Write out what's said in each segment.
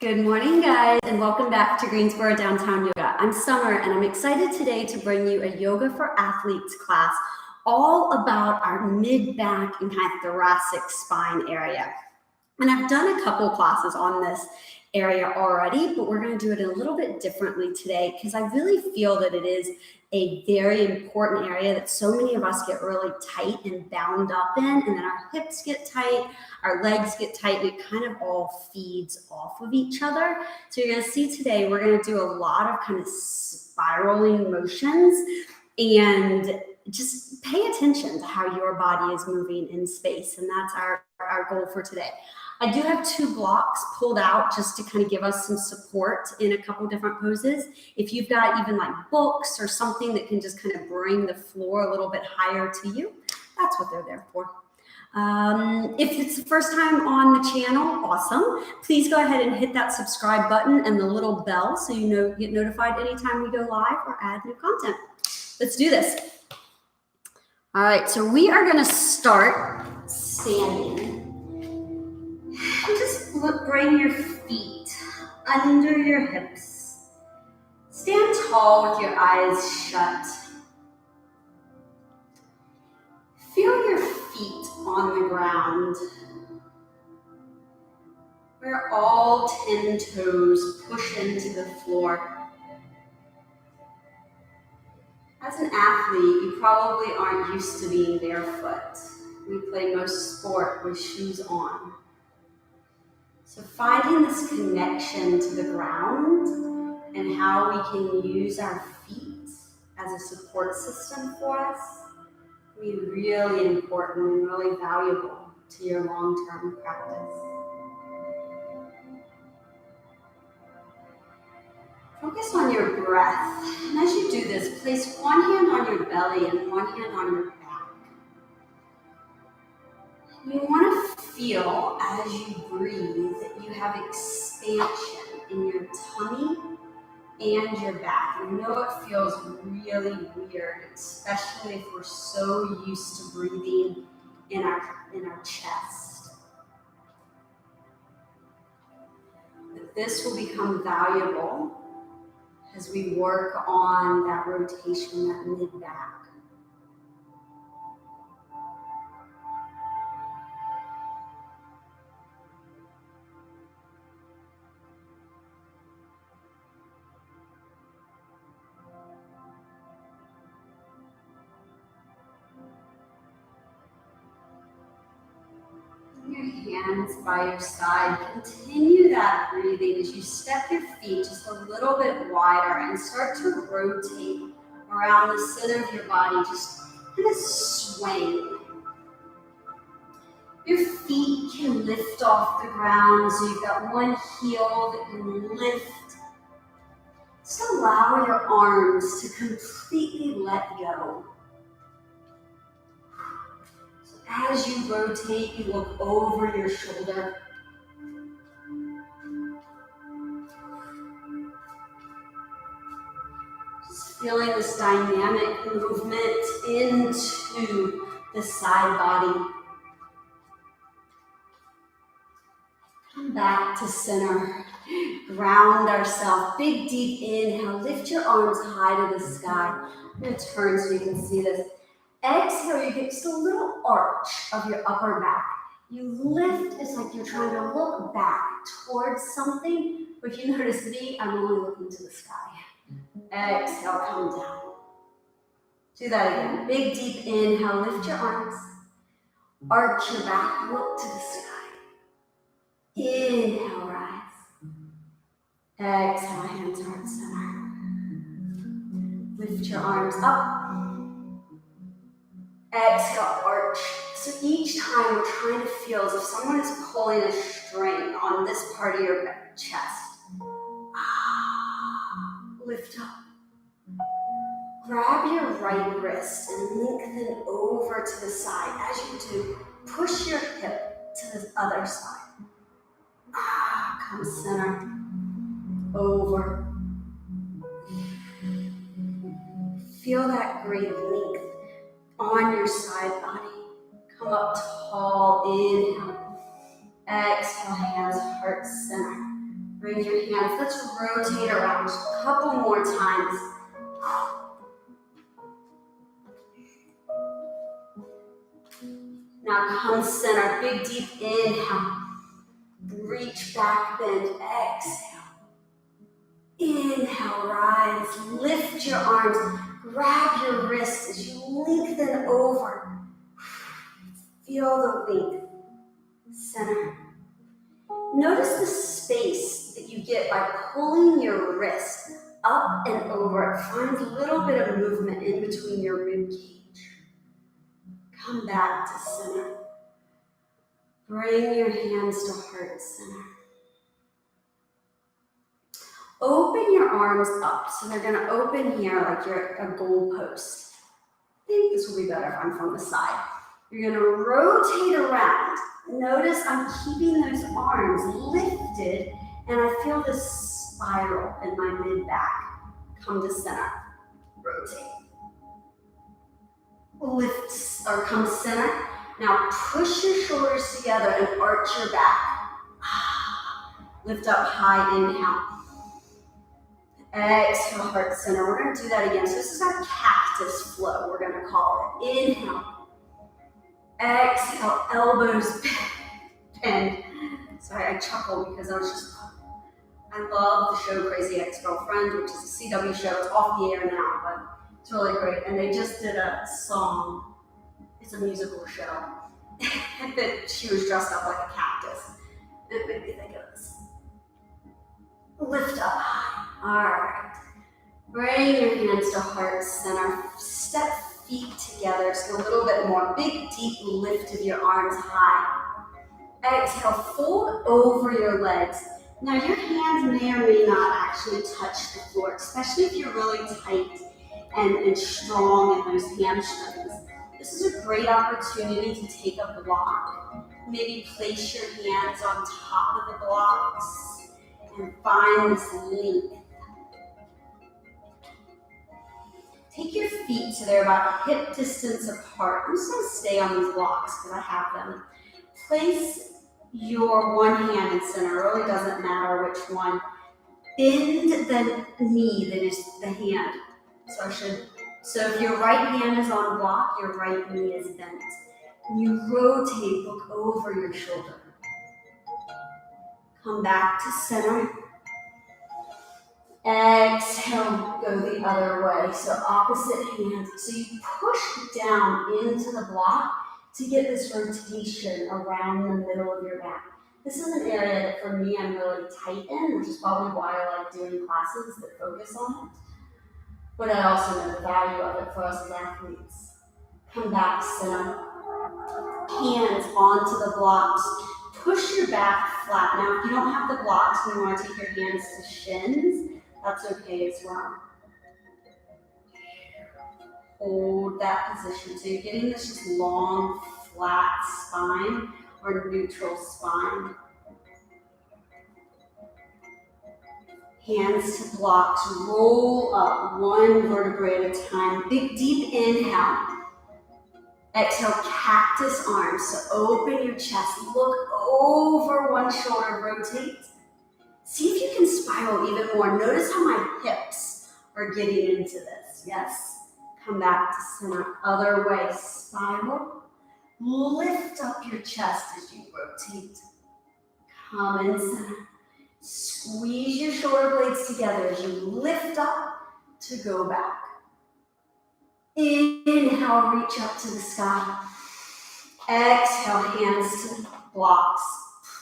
Good morning, guys, and welcome back to Greensboro Downtown Yoga. I'm Summer, and I'm excited today to bring you a Yoga for Athletes class all about our mid-back and kind of thoracic spine area. And I've done a couple classes on this area already, but we're going to do it a little bit differently today because I really feel that it is a very important area that so many of us get really tight and bound up in, and then our hips get tight, our legs get tight, and it kind of all feeds off of each other. So you're going to see today we're going to do a lot of kind of spiraling motions and just pay attention to how your body is moving in space, and that's our goal for today. I do have 2 blocks pulled out just to kind of give us some support in a couple different poses. If you've got even like books or something that can just kind of bring the floor a little bit higher to you, that's what they're there for. If it's the first time on the channel, awesome. Please go ahead and hit that subscribe button and the little bell so you get notified anytime we go live or add new content. Let's do this. All right, so we are going to start standing. Just bring your feet under your hips. Stand tall with your eyes shut. Feel your feet on the ground, where all 10 toes push into the floor. As an athlete, you probably aren't used to being barefoot. We play most sport with shoes on. So finding this connection to the ground and how we can use our feet as a support system for us will be really important and really valuable to your long-term practice. Focus on your breath. And as you do this, place one hand on your belly and one hand on your back. You want to feel as you breathe that you have expansion in your tummy and your back. And I know it feels really weird, especially if we're so used to breathing in our chest. But this will become valuable as we work on that rotation, that mid-back. Hands by your side. Continue that breathing as you step your feet just a little bit wider and start to rotate around the center of your body, just kind of swaying. Your feet can lift off the ground, so you've got one heel that can lift. Just allow your arms to completely let go. As you rotate, you look over your shoulder. Just feeling this dynamic movement into the side body. Come back to center. Ground ourselves. Big, deep inhale. Lift your arms high to the sky. I'm going to turn so you can see this. Exhale, you get just a little arch of your upper back. You lift, it's like you're trying to look back towards something, but if you notice me, I'm only looking to the sky. Exhale, come down. Do that again. Big, deep inhale, lift your arms. Arch your back, look to the sky. Inhale, rise. Exhale, hands heart center. Lift your arms up. Exhale, arch. So each time we're trying to feel as if someone is pulling a string on this part of your chest. Lift up. Grab your right wrist and lengthen over to the side. As you do, push your hip to the other side. Come center. Over. Feel that great length on your side body. Come up tall, inhale. Exhale, hands, heart center. Bring your hands, let's rotate around a couple more times. Now come center, big deep inhale. Reach back, bend, exhale. Inhale, rise, lift your arms, grab your wrists as you lengthen over. Feel the length, center. Notice the space that you get by pulling your wrist up and over. Find a little bit of movement in between your rib cage. Come back to center. Bring your hands to heart center. Open your arms up. So they're going to open here like you're a goalpost. I think this will be better if I'm from the side. You're going to rotate around. Notice I'm keeping those arms lifted, and I feel this spiral in my mid-back. Come to center. Rotate. Lift, or come center. Now push your shoulders together and arch your back. Lift up high, inhale. Exhale, heart center. We're going to do that again. So this is our cactus flow, we're going to call it. Inhale. Exhale, elbows bend. Sorry, I chuckle because I love the show Crazy Ex-Girlfriend, which is a CW show. It's off the air now, but it's really great. And they just did a song. It's a musical show. That she was dressed up like a cactus. It made me think of this. Lift up high. All right. Bring your hands to heart center. Step feet together. Just a little bit more. Big, deep lift of your arms high. Exhale, fold over your legs. Now your hands may or may not actually touch the floor, especially if you're really tight and strong in those hamstrings. This is a great opportunity to take a block. Maybe place your hands on top of the blocks and find this length. Take your feet so they're about hip distance apart. I'm just going to stay on these blocks because I have them. Place your one hand in center. It really doesn't matter which one. Bend the knee that is the hand. So if your right hand is on block, your right knee is bent. And you rotate, look over your shoulder. Come back to center. Exhale, go the other way. So opposite hand. So you push down into the block to get this rotation around the middle of your back. This is an area that for me I'm really tight in, which is probably why I like doing classes that focus on it. But I also know the value of it for us as athletes. Come back, center. Hands onto the blocks. Push your back flat. Now, if you don't have the blocks and you want to take your hands to shins, that's okay as well. Hold that position. So you're getting this just long, flat spine or neutral spine. Hands to blocks. Roll up one vertebrae at a time. Big, deep inhale. Exhale, cactus arms. So open your chest. Look over one shoulder. Rotate. See if you can spiral even more. Notice how my hips are getting into this. Yes. Come back to center. Other way. Spiral. Lift up your chest as you rotate. Come in center. Squeeze your shoulder blades together as you lift up to go back. Inhale, reach up to the sky. Exhale, hands to the blocks.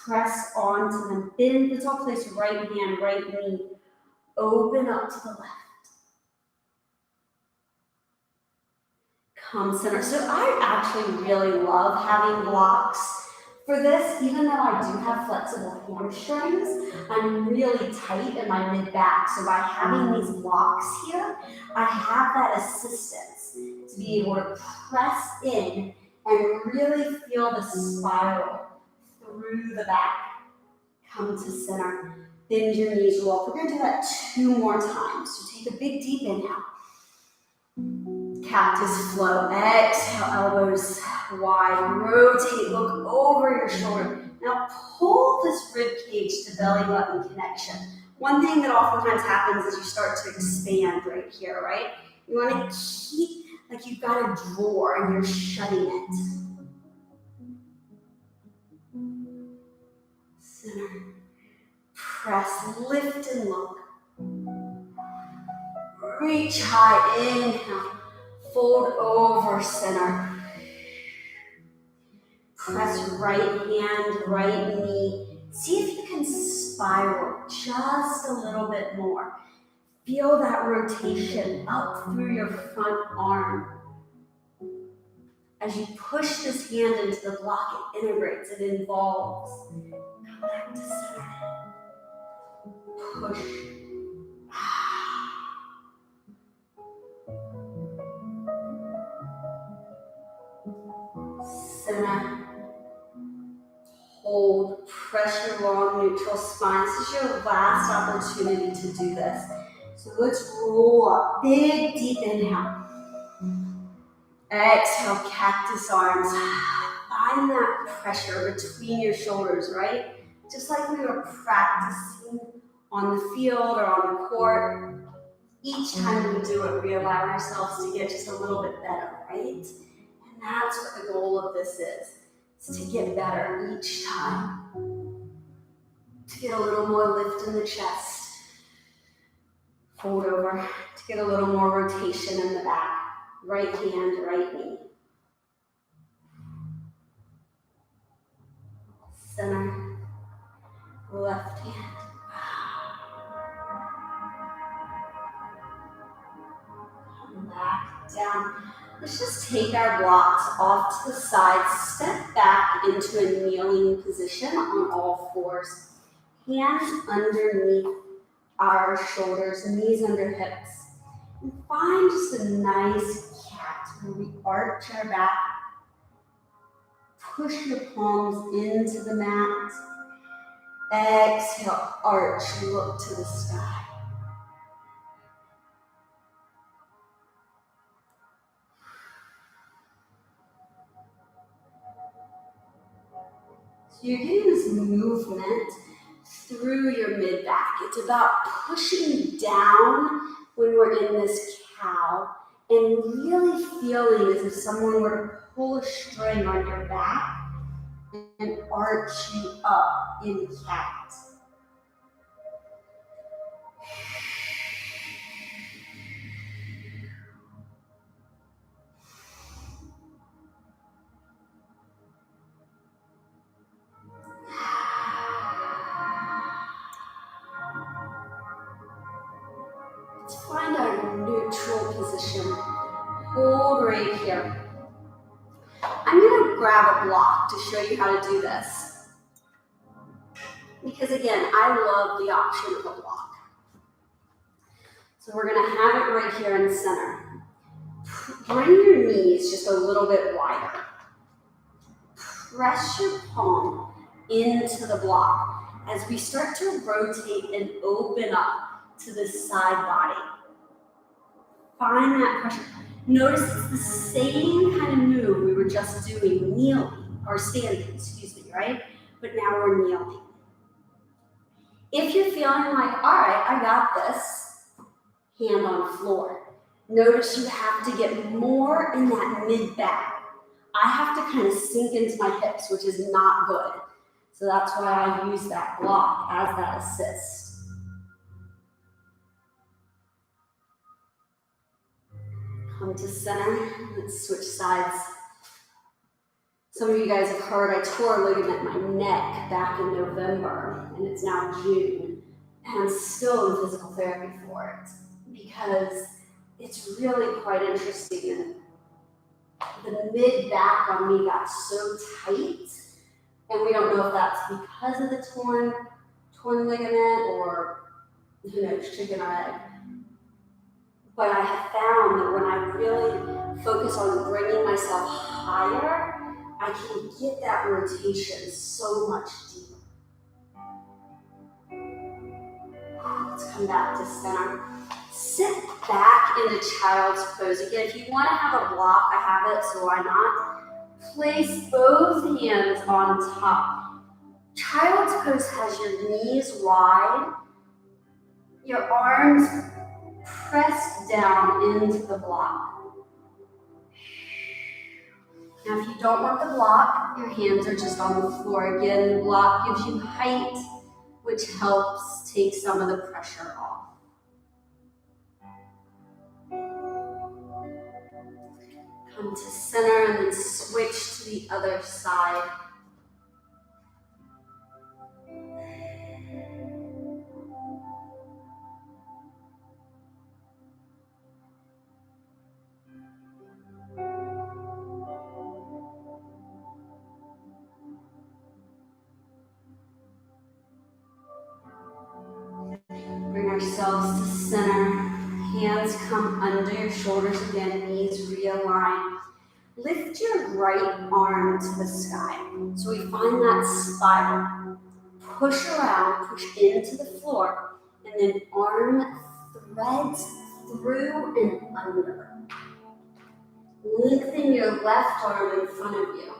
Press onto them. Bend the top, place right hand, right knee. Open up to the left. Come center. So I actually really love having blocks. For this, even though I do have flexible hamstrings, I'm really tight in my mid-back. So by having these blocks here, I have that assistance to be able to press in and really feel the spiral through the back. Come to center. Bend your knees, roll up. We're going to do that 2 more times. So take a big deep inhale. Cactus flow. Exhale, elbows wide. Rotate, look over your shoulder. Now pull hold this rib cage to belly button connection. One thing that oftentimes happens is you start to expand right here, right? You want to keep, like you've got a drawer and you're shutting it. Center. Press, lift and look. Reach high, inhale. Fold over, center. Press right hand, right knee. See if you can spiral just a little bit more. Feel that rotation up through your front arm. As you push this hand into the block, it integrates, it involves. Come back to center. Push. Center. Hold. Press your long neutral spine. This is your last opportunity to do this. So let's roll up. Big, deep inhale. Exhale, cactus arms. Find that pressure between your shoulders, right? Just like we were practicing on the field or on the court. Each time we do it, we allow ourselves to get just a little bit better, right? And that's what the goal of this is to get better each time. To get a little more lift in the chest. Fold over. To get a little more rotation in the back. Right hand, right knee. Center. Left hand. Come back down. Let's just take our blocks off to the side. Step back into a kneeling position on all fours. Hands underneath our shoulders, knees under hips. And find just a nice cat where we arch our back. Push your palms into the mat. Exhale, arch, look to the sky. So you're getting this movement through your mid-back. It's about pushing down when we're in this cow and really feeling as if someone were to pull a string on your back and arch you up in cat. Let's find our neutral position. Hold right here. I'm going to grab a block to show you how to do this. Because again, I love the option of a block. So we're going to have it right here in the center. Bring your knees just a little bit wider. Press your palm into the block as we start to rotate and open up to the side body. Find that pressure. Notice it's the same kind of move we were just doing kneeling, or standing, excuse me, right? But now we're kneeling. If you're feeling like, all right, I got this, hand on floor. Notice you have to get more in that mid-back. I have to kind of sink into my hips, which is not good. So that's why I use that block as that assist. Come to center. Let's switch sides. Some of you guys have heard I tore a ligament in my neck back in November, and it's now June, and I'm still in physical therapy for it because it's really quite interesting. And the mid-back on me got so tight, and we don't know if that's because of the torn ligament or, who knows, chicken or egg. But I have found that when I really focus on bringing myself higher, I can get that rotation so much deeper. Let's come back to center. Sit back into child's pose. Again, if you want to have a block, I have it, so why not? Place both hands on top. Child's pose has your knees wide, your arms pressed down into the block. Now, if you don't want the block, your hands are just on the floor. Again, the block gives you height, which helps take some of the pressure off. Come to center and then switch to the other side. Bring ourselves to center. Hands come under your shoulders again, knees realign. Lift your right arm to the sky. So we find that spiral. Push around, push into the floor, and then arm threads through and under. Lengthen your left arm in front of you.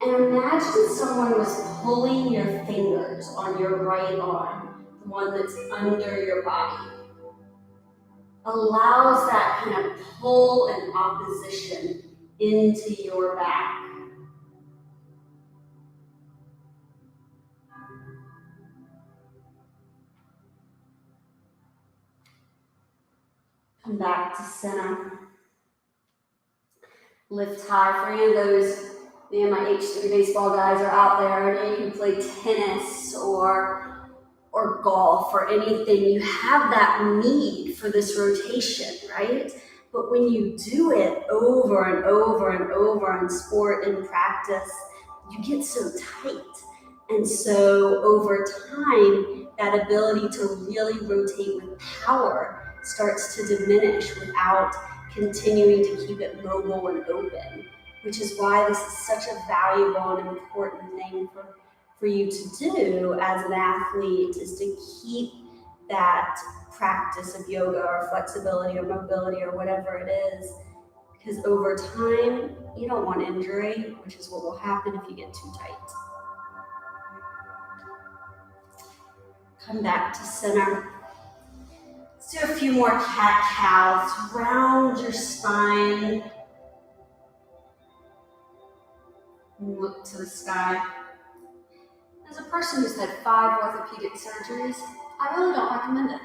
And imagine someone was pulling your fingers on your right arm, the one that's under your body. Allows that kind of pull and opposition into your back. Come back to center. Lift high. For any of those, me and my H3 baseball guys are out there, and you can play tennis or golf or anything. You have that need for this rotation, right? But when you do it over and over and over in sport and practice, you get so tight. And so over time, that ability to really rotate with power starts to diminish without continuing to keep it mobile and open, which is why this is such a valuable and important thing for you to do as an athlete, is to keep that practice of yoga or flexibility or mobility or whatever it is, because over time, you don't want injury, which is what will happen if you get too tight. Come back to center. Let's do a few more cat-cows. Round your spine. And look to the sky. As a person who's had 5 orthopedic surgeries, I really don't recommend it.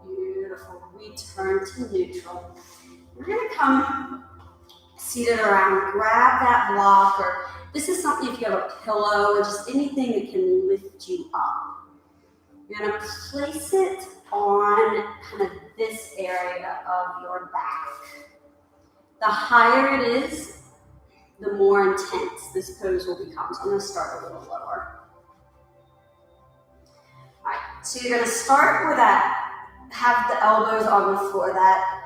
Beautiful. Return to neutral. We're going to come seated around, grab that block, or this is something if you have a pillow or just anything that can lift you up. You're going to place it on kind of this area of your back. The higher it is, the more intense this pose will become. So I'm going to start a little lower. All right, so you're going to start with that, have the elbows on the floor. That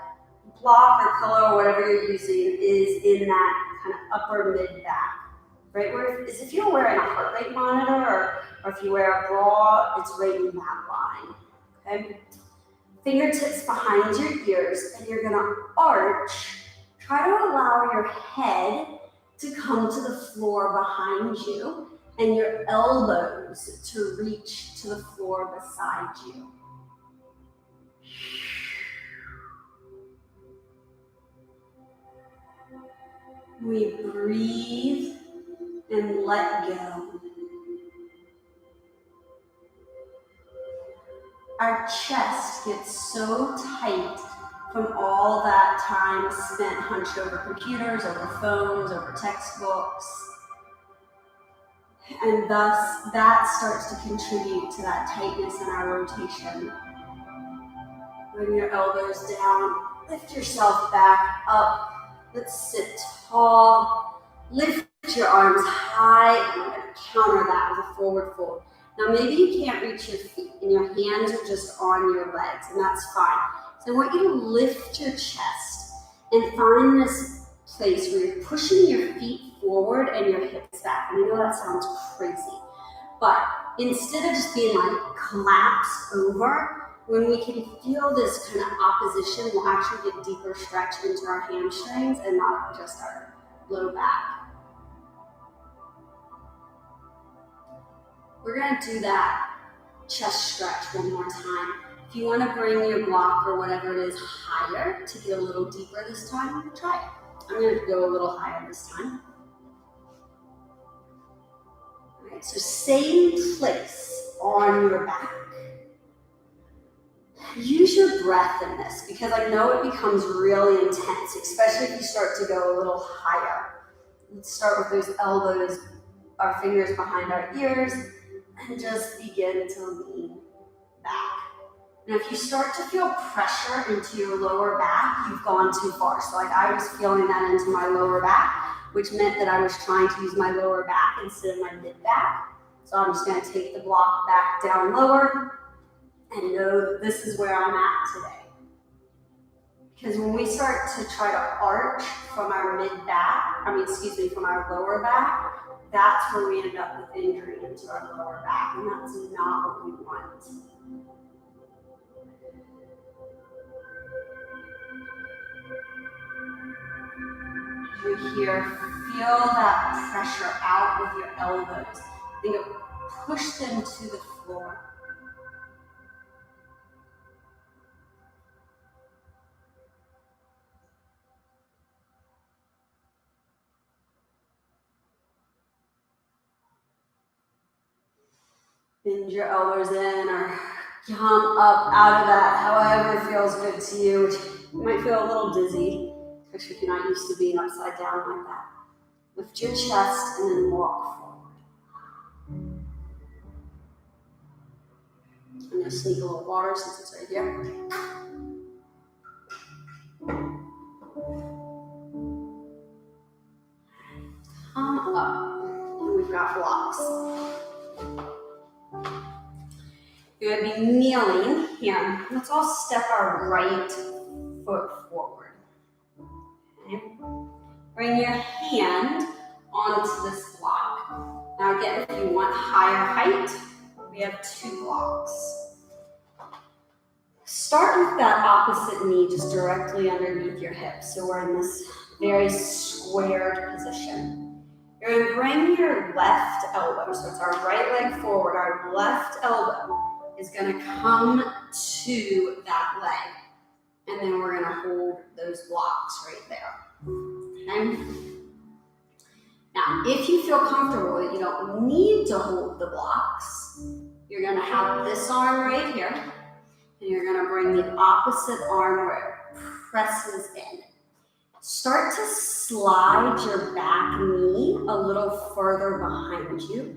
block or pillow or whatever you're using is in that kind of upper mid back, right? Where is if you're wearing a heart rate monitor or if you wear a bra, it's right in that line, okay? Fingertips behind your ears, and you're gonna arch. Try to allow your head to come to the floor behind you and your elbows to reach to the floor beside you. We breathe and let go. Our chest gets so tight from all that time spent hunched over computers, over phones, over textbooks. And thus, that starts to contribute to that tightness in our rotation. Bring your elbows down, lift yourself back up. Let's sit tall, lift your arms high, and we're going to counter that with a forward fold. Now maybe you can't reach your feet and your hands are just on your legs, and that's fine. So I want you to lift your chest and find this place where you're pushing your feet forward and your hips back. And I know that sounds crazy, but instead of just being like collapsed over, when we can feel this kind of opposition, we'll actually get deeper stretch into our hamstrings and not just our low back. We're gonna do that chest stretch one more time. If you wanna bring your block or whatever it is higher to get a little deeper this time, try it. I'm gonna go a little higher this time. All right, so same place on your back. Use your breath in this because I know it becomes really intense, especially if you start to go a little higher. Let's start with those elbows, our fingers behind our ears, and just begin to lean back. And if you start to feel pressure into your lower back, you've gone too far. So like I was feeling that into my lower back, which meant that I was trying to use my lower back instead of my mid back. So I'm just going to take the block back down lower and know that this is where I'm at today. Because when we start to try to arch from our from our lower back, that's where we end up with injury into our lower back, and that's not what we want. You here, feel that pressure out with your elbows. Think of push them to the floor. Bend your elbows in or come up out of that, however feels good to you. You might feel a little dizzy, especially if you're not used to being upside down like that. Lift your chest and then walk forward. I'm going to sneak a little water since it's right here. Come up, and we've got blocks. You're going to be kneeling here. Let's all step our right foot forward. Okay. Bring your hand onto this block. Now again, if you want higher height, we have 2 blocks. Start with that opposite knee just directly underneath your hip. So we're in this very squared position. You're going to bring your left elbow, so it's our right leg forward, our left elbow is going to come to that leg. And then we're going to hold those blocks right there. Okay? Now, if you feel comfortable that you don't need to hold the blocks, you're going to have this arm right here, and you're going to bring the opposite arm where it presses in. Start to slide your back knee a little further behind you,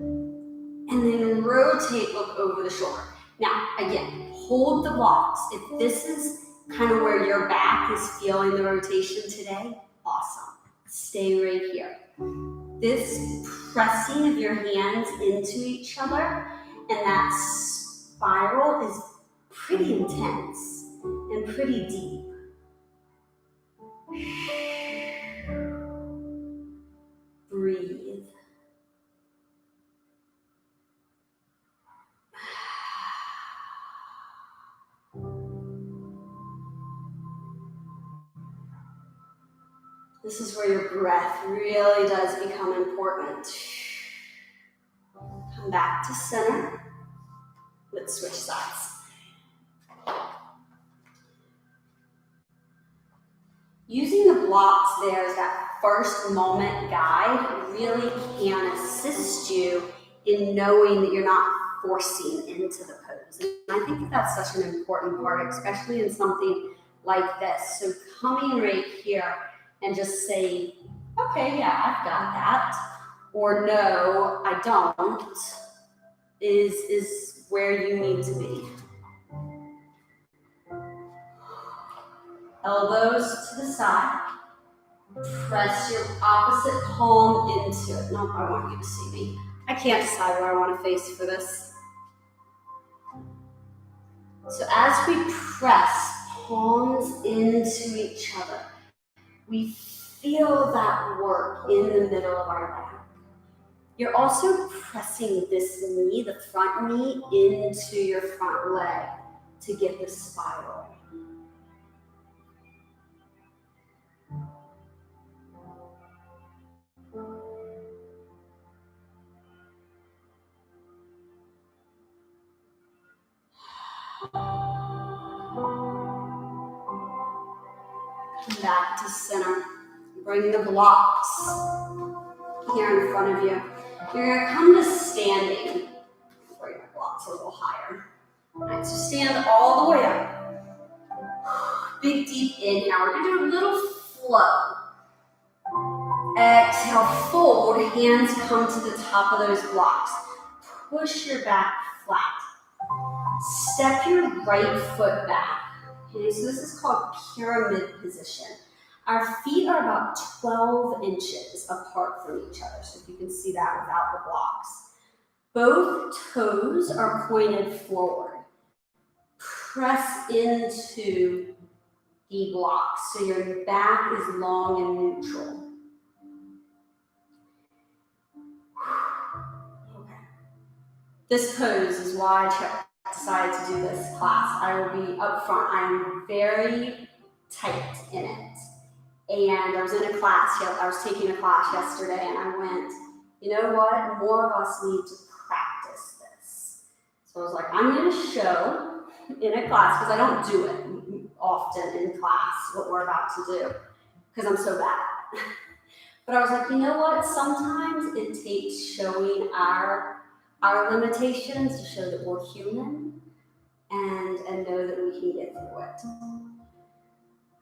and then rotate, look over the shoulder. Now, again, hold the blocks. If this is kind of where your back is feeling the rotation today, awesome. Stay right here. This pressing of your hands into each other and that spiral is pretty intense and pretty deep. Breathe. This is where your breath really does become important. Come back to center. Let's switch sides. Using the blocks there as that first moment guide really can assist you in knowing that you're not forcing into the pose. And I think that that's such an important part, especially in something like this. So coming right here and just say, okay, yeah, I've got that, or no, I don't, is where you need to be. Elbows to the side. Press your opposite palm into it. Nope, I want you to see me. I can't decide where I want to face for this. So as we press palms into each other, We feel that work in the middle of our back. You're also pressing this knee, the front knee, into your front leg to get the spiral. Back to center. Bring the blocks here in front of you. You're going to come to standing. Bring the blocks a little higher. All right, so stand all the way up. Big deep inhale. We're going to do a little flow. Exhale, fold. Hands come to the top of those blocks. Push your back flat. Step your right foot back. Okay, so this is called pyramid position. Our feet are about 12 inches apart from each other, so if you can see that without the blocks. Both toes are pointed forward. Press into the blocks, so your back is long and neutral. Okay. This pose is why I decided to do this class. I will be up front. I am very tight in it. And I was in a class, I was taking a class yesterday, and I went, you know what? More of us need to practice this. So I was like, I'm going to show in a class, because I don't do it often in class, what we're about to do, because I'm so bad at it. But I was like, you know what? Sometimes it takes showing our limitations to show that we're human and know that we can get through it.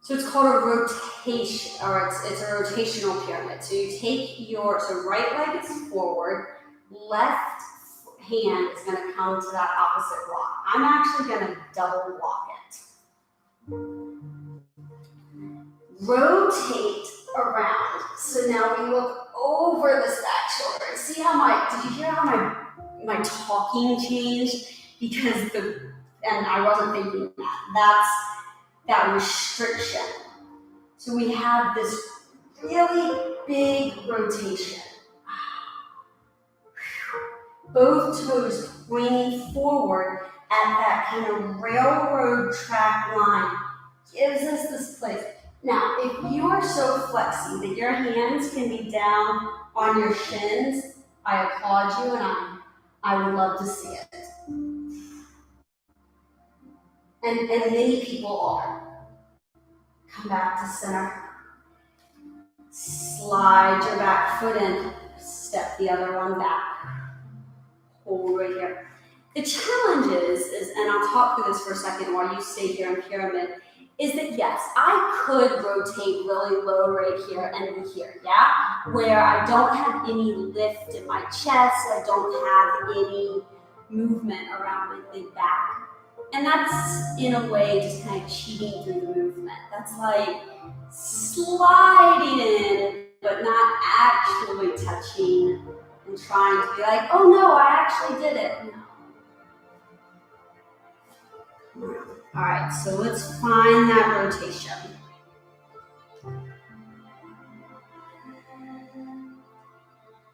So it's called a rotation, or it's a rotational pyramid. So you take so right leg is forward, left hand is going to come to that opposite block. I'm actually going to double block it. Rotate around. So now we look over this back shoulder. See how did you hear how my talking changed? Because and I wasn't thinking that's that restriction. So we have this really big rotation. Both toes pointing forward at that kind of railroad track line gives us this place. Now, if you are so flexy that your hands can be down on your shins, I applaud you, and I would love to see it. And many people are. Come back to center. Slide your back foot in. Step the other one back. Hold right here. The challenge is, and I'll talk through this for a second while you stay here in pyramid, is that yes, I could rotate really low right here and here, yeah? Where I don't have any lift in my chest, I don't have any movement around my mid back. And that's, in a way, just kind of cheating through the movement. That's like sliding in, but not actually touching and trying to be like, oh no, I actually did it. No. All right, so let's find that rotation.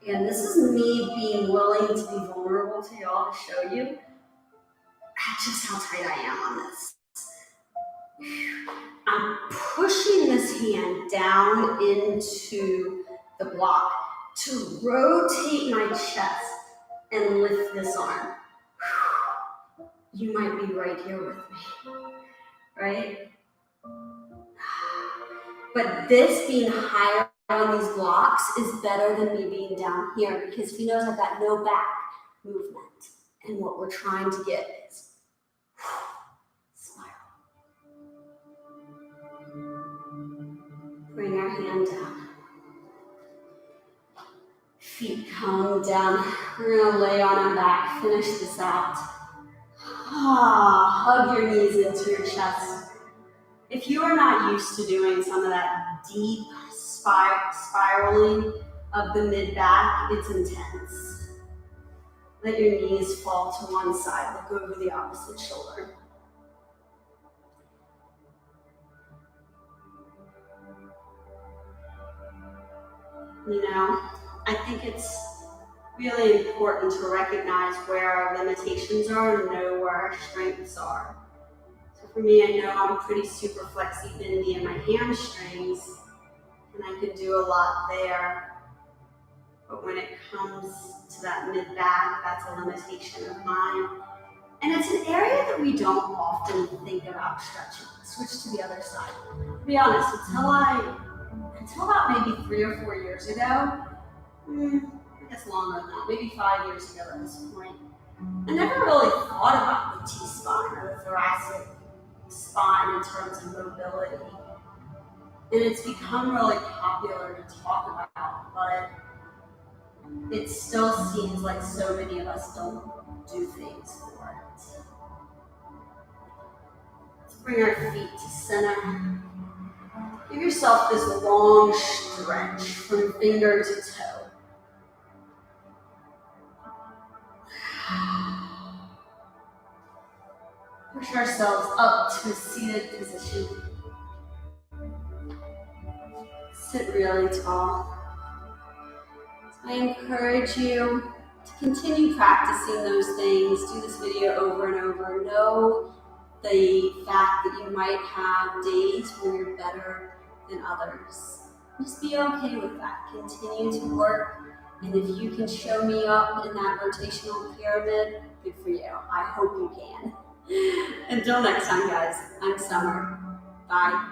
Again, this is me being willing to be vulnerable to y'all to show you just how tight I am on this. I'm pushing this hand down into the block to rotate my chest and lift this arm. You might be right here with me, right? But this being higher on these blocks is better than me being down here, because if you notice, I've got no back movement. And what we're trying to get is spiral. Bring our hand down. Feet come down. We're going to lay on our back. Finish this out. Hug your knees into your chest. If you are not used to doing some of that deep spiraling of the mid-back, it's intense. Let your knees fall to one side. Look over the opposite shoulder. You know, I think it's really important to recognize where our limitations are and know where our strengths are. So for me, I know I'm pretty super flexy bendy in my hamstrings, and I could do a lot there. But when it comes to that mid-back, that's a limitation of mine. And it's an area that we don't often think about stretching. Switch to the other side. To be honest, until about maybe 3 or 4 years ago, I guess longer than that, maybe 5 years ago at this point, I never really thought about the T-spine or the thoracic spine in terms of mobility. And it's become really popular to talk about, but it still seems like so many of us don't do things for it. Let's bring our feet to center. Give yourself this long stretch from finger to toe. Push ourselves up to a seated position. Sit really tall. I encourage you to continue practicing those things. Do this video over and over. Know the fact that you might have days where you're better than others. Just be okay with that. Continue to work. And if you can show me up in that rotational pyramid, good for you. I hope you can. Until next time, guys, I'm Summer. Bye.